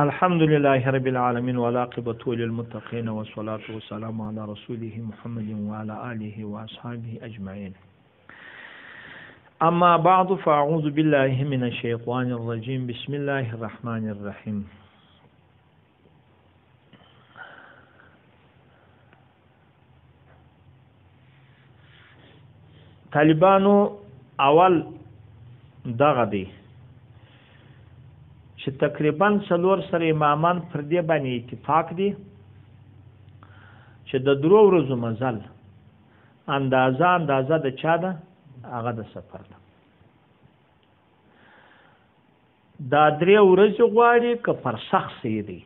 الحمد لله رب العالمين والعاقبة للمتقين والصلاة والسلام على رسوله محمد وعلى آله وأصحابه أجمعين. أما بعد فأعوذ بالله من الشيطان الرجيم. بسم الله الرحمن الرحيم. طالبانو اول دغه دی چې تقریبا څلور سره امامان پر دې باندې اتفاق دي چې د درو ورځو مزل اندازه د چا ده هغه د سفر ده. دا درې ورځې غواړي که فرسخ سي دي.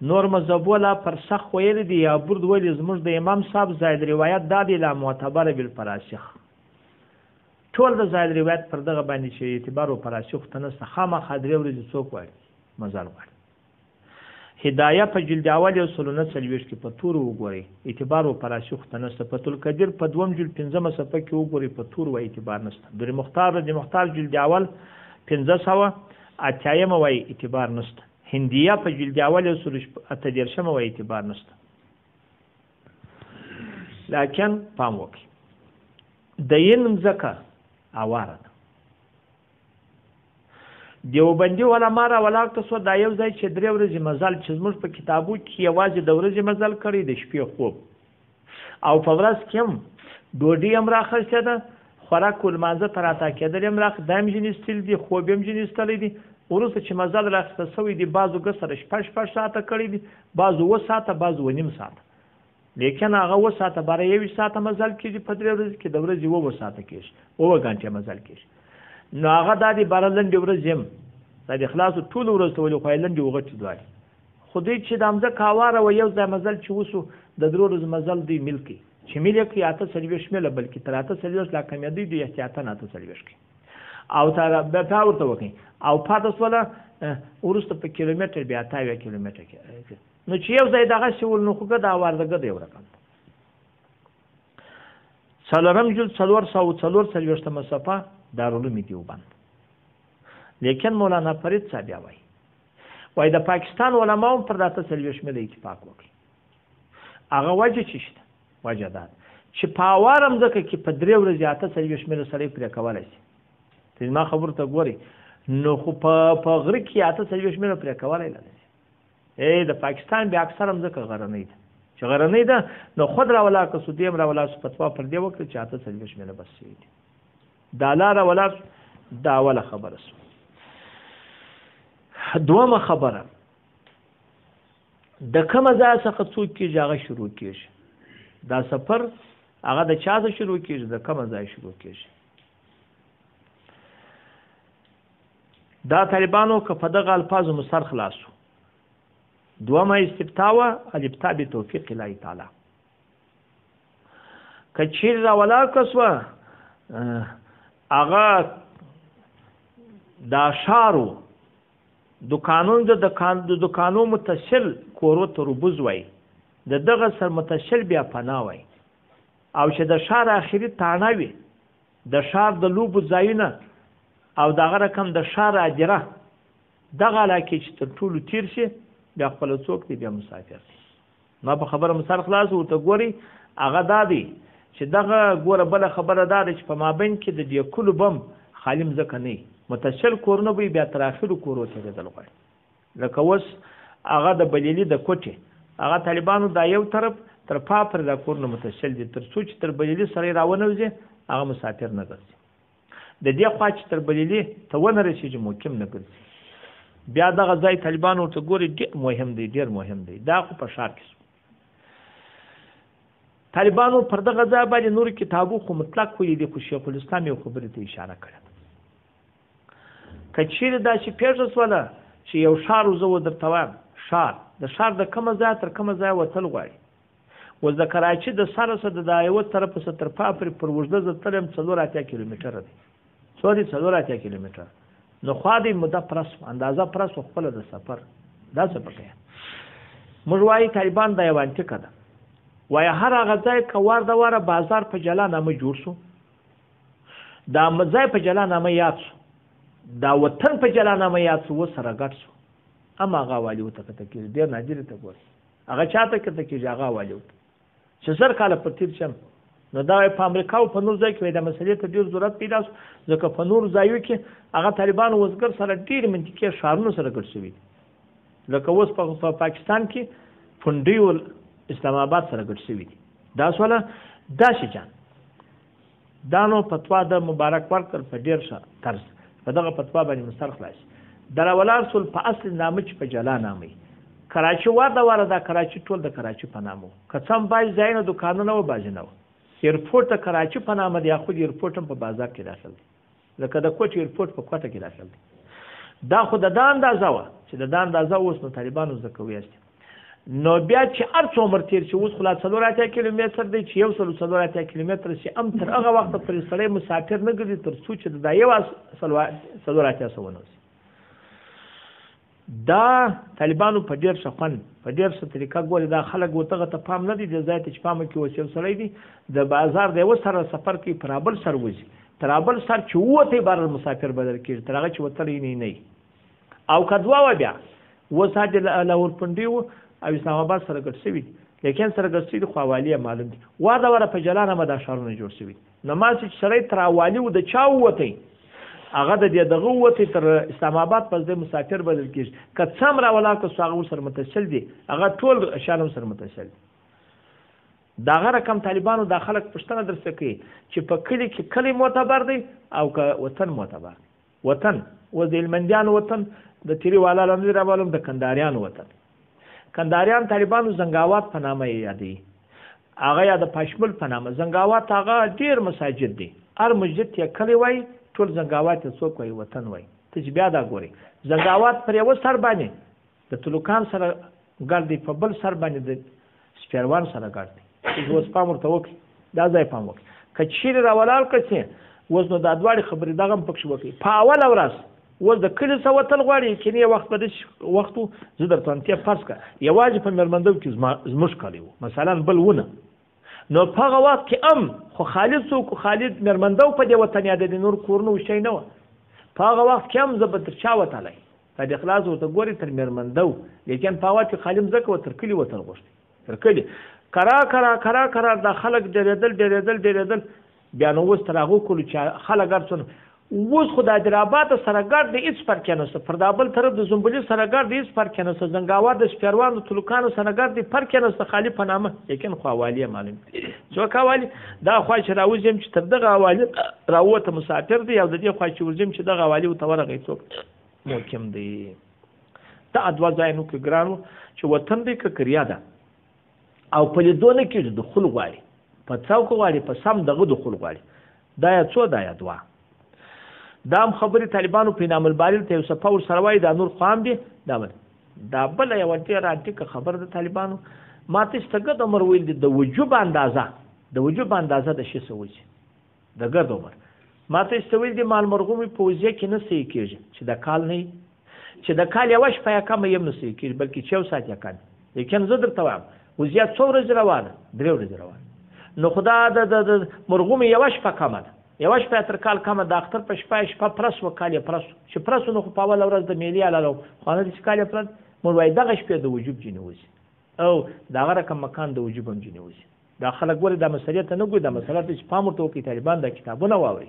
نور مذهب ولا فرسخ ویل دي یا برد ویل زموږ د امام صاحب زاید روایت دا دی لا معتبر بالفراسخ. ټول د زاید روایت پر دغه باندې چې اعتبار او فراسخ ته نه خامخا درې ورځې څوک وایي مزل غواړي. هدایه په جلد اول یو سلونه څلوېښت کې په تور وګورئ اعتبار او فراسخ ته نشته. فتح القدیر په دوم جلد پنځمه صفحه کې وګورئ په تور وایي اعتبار نشته. در مختار جلد اول 588 وایي اعتبار نشته. هندیه په جلد اول یو سلونه 38 وایي اعتبار نشته. لکن پام وکړئ د ین ځکه اواره ده. دیوبندي علما را ولاړ تاسو دا یو ځای چې درې ورځې مزل چې زموږ په کتابو کې یوازې د ورځې مزل کړی د شپې خوب او په ورځ کې هم ډوډۍ هم راخسته ده خوراک او لمانځه ته راته کېدل هم راخ دام جنستل دي خوب هم جنستلی دي. وروسته چې مزل راخسته سوی دي بعضو ګس سره شپږ ساعته کړی دي بعضو 7 ساعته بعضو 9 ساعته. لیکن هغه 7 ساعته باره 1 ساعته مزل کېږي په درې ورځې کې د ورځې 9 ساعته کېږي 9 غنټې مزل کېږي. نو هغه دا دی باره لنډې ورځې هم دا د خلاصو ټول ورځ ته ولې خو یې لنډې وغټې دوالي خو دوی چې د همځکه هواره و یو ځای مزل چې وسو د درو ورځو مزل دوی میل کوي چې میل یې کوي 48 میله بلکې تر 48 لا کمیدوي دوی احتیاطاً 48 کوي او تر بیا ورته وکړي او پاتې سوله وروسته په کیلومتر بیا 80 کیلومتر کې نو چې یو ځای دغه شول نو خوګه دا واردګه دی یو رقم. څلورم جلد 444 مسافه دارالعلوم دیوبند. لیکن مولانا فرید صاحب وایي د پاکستان علماء پر دا 48 میله اتفاق وکړي. هغه وجه چې شته وجه دا چې په اوارم ځکه کې په درې ورځې 48 میله سړی پرې کولی شي. ما خبرو ته ګورئ نو خو په غره کې 48 میله پرې کولی نه شي. د پاکستان بیا اکثر هم ځکه غرنۍ ده چې غرنۍ ده نو خود را ولاړ که سودیم را ولاړ سو فتوا پر دې وکړه چې 48 میله بس شي. دا لاره ولاړ دا اوله خبره سو. دومه خبره د کومه ځای څخه څوک کېږي هغه شروع کېږي. دا سفر هغه د چا څخه شروع کېږي د کومه ځای شروع کېږي. دا طالبانو که په دغه الفاظو مو سر خلاصو. دومه استفتاء و الابتاء بتوفیق الله تعالی که چیر را ولاړ کسوه هغه دا شارو دکانون د دکانو متصل کورو ته ربوز وای د دغه سر متصل بیا پناه وای او چې د شار اخري تانه وي د شار د لوبو ځایونه او دغه رقم د شار اجره دغه علاقې چې تر ټولو تیر شي بیا خپل څوک دی بیا مسافر دی. ما په خبره مثال خلاص ورته ګوري هغه دا دی چې دغه ګوره بله خبره دا ده چې په مابین کې د دې کلو بم خالي مځکه نه وي متصل کورونه به بیا تر اخرو کورو تېرېدل غواړي. لکه اوس هغه د بلیلي د کوټې هغه طالبانو دا یو طرف تر پا پر دا کورونه متصل دي تر څو چې تر بلیلي سړی راونوځي هغه مسافر نه ګرځي. د دې خوا چې تر بلیلي ته ونه رسېږي مقیم نه ګرځي. بیا دغه ځای طالبانو ورته ګوري ډېر مهم دی دا خو په ښار کې طالبانو پر دغه ځای باندې نور کتابو خو مطلق ویلي دي خو شیخ الاسلام یو خبرې ته اشاره کړې که چیرې داسې پېښه شوله چې یو ښار زه درته وایم د ښار د کومه ځای تر کومه ځای وتل غواړي اوس د کراچي د سره څخه د یوه طرفه څخه تر پا پورې پر اوږده زه تللی یم 480 کیلومتره دی 480 کیلومتره نو خوا دی موده پرس اندازه پرس خپله د سفر دا څه پکې موږ وایي طالبان دا یوه انتیکه ده وایي هر هغه ځای که وار د واره بازار په جلا نامه جوړ شو دا ځای په جلا نامه یاد شو دا وطن په جلا نامه یاد شو سره ګډ شو اما هغه حوالې ورته کته کېږي ډېر نادر ته ګوري هغه چاته کته کېږي هغه حوالې ورته چې زر کاله پر تېر شم نو دا په امریکا او په نور ځای کې د مسلې ته ډېر ضرورت پیدا شو ځکه په نور ځایو کې هغه طالبانو وزګر سره ډېر منطقي ښارونو سره ګډ شوي لکه اوس په پاکستان کې فنډي او اسلام آباد سره ګډ شوي دي دا سواله داسې جان دا نو فتوا د مبارک ورکړ په ډېر ښه طرز په دغه فتوا باندې مستر خلاص دراولاړ سول په اصل نامه چې په جلا نامې کراچي واره دا کراچي ټول د کراچي په نامو قسم باز ځایونه دوکانونه و باز نه و ایرپورټ ته کراچي په نامه دی خو ایرپورټ هم په بازار کې داخل دی لکه د کوټ ایرپورټ په کوټه کې داخل دی دا خو د اندازه و چې د اندازه اوس نو طالبانو زکوي است نو بیا چې ارڅ عمر تیر چې اوس خلاص 4 کیلومتر دی چې یو 4 کیلومتر شي ام تر هغه وخت پر سړی مسافر نه ګرځي تر څو چې دا یو 4 دا طالبانو په ډېر ښه خوند په ډېر ښه طریقه ګوري دا خلک ورته ته پام نه دی د ځای ته چې پام کې اوس یو سړی دی د بازار دی اوس سره سفر کوي پرابل سر وځي ترابل سر چې وته بار مسافر بدل کېږي تر هغه چې وتلی نه او کدوا و بیا وساج لاور پندیو او اسلام آباد سره ګډ شوي لیکن سره ګډ شوي خو حوالی معلوم دي واده وره په جلانه مده شهرونه جوړ شوي نو ما چې سړی تر حوالی و د چا وته هغه د دغه وته تر اسلام آباد پس د مسافر بدل کېږي که څم را ولا که هغه سره متصل دي هغه ټول شالم سره متصل دي داغه رقم طالبانو د خلک پښتنه درڅ کوي چې په کلی کې کلی معتبر دی او که وطن معتبر وطن و د المندیان وطن د تیری والا لمدي راولم د کنداریان وطن کنداریان طالبانو زنګاوات په نامه یادي هغه یا د پښمل په نامه زنګاوات هغه ډیر مساجد دي هر مسجد ته کلی وای ټول زنګاوات څوک وای وطن وای ته بیا دا ګوري زنګاوات پر یو سر باندې د تلوکان سره ګرځي په بل سر باندې د سپیروان سره ګرځي چې اوس پام ورته وکړي دا ځای پام وکړي که چیرې راولال کړي اوس نو دا دواړې خبرې دغه هم پکښې وکړي په اوله ورځ اوس د کلي څه وتل غواړي کینې وخت به داسې وختو زه درته انتیا فرض کړه یوازې په مېرمندو کې زموږ کلی و مثلا بل ونه نو په هغه وخت کې خو خالد څوک خالد مېرمندو په دې وطن یاد د نور کورونه شی نه وه په هغه وخت کې هم زه به تر چا وتلی په دې خلاص ورته ګوري تر مېرمندو لیکن په هغه کې خالد ځکه و تر کلي وتل غوښتي تر کلي کرا دا خلک ډېرېدل بیا نو اوس تر هغو کولو چې خلک ارڅونه اوس خو د حیدرآباد سره ګډ د هېڅ فرق نشته پر دا بل طرف د زنبلي سره ګډ د هېڅ فرق نشته زنګاوات د سپیروان د تلوکانو سره ګډ د فرق نشته خالي په نامه لیکن خو حوالې معلوم څوک حوالې دا خوا چې راوځم چې تر دغه حوالې راووته مسافر دی او د دې خوا چې ورځم چې دغه حوالې ورته ورغی څوک مقیم دی دا دوه ځایونو کې ګرانو چې وطن دی که کریا ده او په لیدو نه کېږي دخول غواړي په څوک غواړي په سم دغه دخول غواړي دا یا څو دا یا دوه دا هم خبرې طالبانو په نام البارل ته یو صفه ورسره وایي دا نور خو هم دي دا بله یوه ډېره عتیقه خبره د طالبانو ما ته چې تګد عمر ویل دي د وجوب اندازه د شي څه وځي د ګرد عمر ما ته چې ویل دي مال مرغومي په وضعیه کې نه صحیح کېږي چې د کال نه چې د کال یوه شپه یا کمه یم نه صحیح کېږي بلکې چې یو ساعت یا کم لیکن زه درته وایم وضعیه څو ورځې روانه 3 ورځې روانه نو خو دا د مرغومي یوه شپه کمه ده یوه شپه تر کال کمه د اختر په شپه پرس و کال یې پرس چې پرس نو خو په اوله ورځ د میلې علالو خو نه چې کال یې پرس موږ وایي دغه شپې د وجوب جینې وځي او د هغه رقم مکان د وجوب هم جینې وځي دا خلک ولې دا مسلې ته نه ګوري دا مسله ته چې پام ورته وکړي طالبان دا کتابونه واوري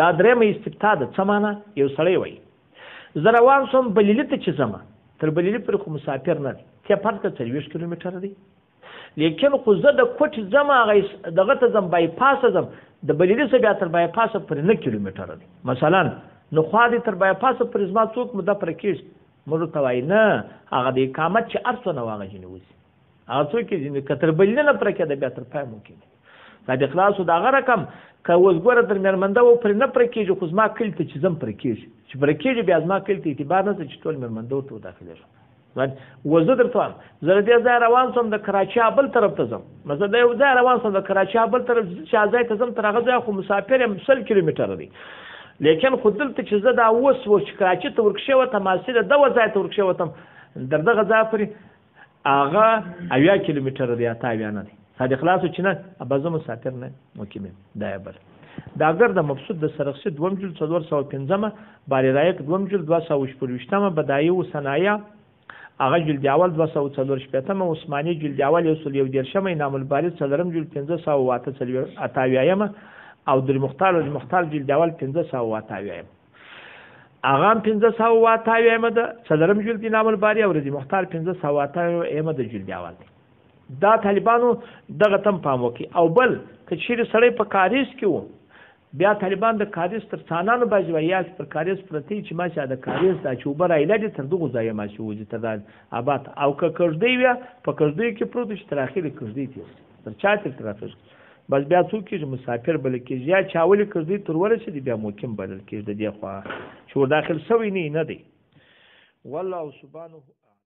دا درېیمه استبتا ده څه معنی یو سړی وایي زه روان شوم بلیلي ته چې ځمه تر بلیلي پورې خو مسافر نه دی ته فرض کړه 40 کیلومتره دی لیکن خو زه د کوټ ځم هغه دغه ته ځم بایپاسه ځم د بلیلي څخه بیا تر بایپاسه پورې 9 کیلومتره دی مثلا نو خوا دې تر بایپاسه پورې زما څوک مده پرې کېږي موږ ته وایي نه هغه د اقامت چې هر څه نه و هغه ځینې وځي هغه څوک چې که تر بلیلي نه پرې کېده بیا تر پای ممکن دی دا د خلاصو د هغه رقم که اوس ګوره تر مېرمنده و پرې نه پرې کېږي خو زما کلي ته چې ځم پرې کېږي چې پرې کېږي بیا زما کلي ته اعتبار نه چې ټول مېرمنده ورته وداخلېږم وزه درته وایم زه د دې ځای روان شوم د کراچي بل طرف ته ځم مثلا د یو ځای روان شوم د کراچي بل طرف چې ځای ته ځم تر هغه ځای خو مسافر یم 100 کیلومتره دی لیکن خو دلته چې زه دا اوس چې کراچي ته ورکښې وتم حاصله دغه ځای ته ورکښې وتم در دغه ځای پورې هغه 80 کیلومتره دی اته اویا نه دی د خلاصو چې نه به زه مسافر نه مقیم یم دا یې بل دا اگر د مبسوط د سرخسي 2 جلد 405 بارې رایق 2 جلد 224 بدایي و صنایع هغه جلد اول 244 عثماني جلد اول 111 نام البارز څلورم جلد 528 او در مختار جلد اول 528 هغه 528 ده څلورم جلد نام الباری او رضی مختار 528 د جلد اول دا طالبانو دغه تم پام وکي او بل که چیرې سړی په کاریز کې وو بیا طالبان د کاریز تر څانانو باندې وایي پر کاریز پرتی چې ماشه د کاریز د چوبر ایله تر دغه ځای ماشه وځي تر آباد او که کړدی وي په کړدی کې پروت چې تر اخیری کړدی تر چا تر ترافیک بس بیا څوک چې مسافر بل کې یا چاولې کړدی تر ورسېدي بیا مقیم بدل کېږي د دې خوا چې ور داخل سوی نه دی والله سبحانه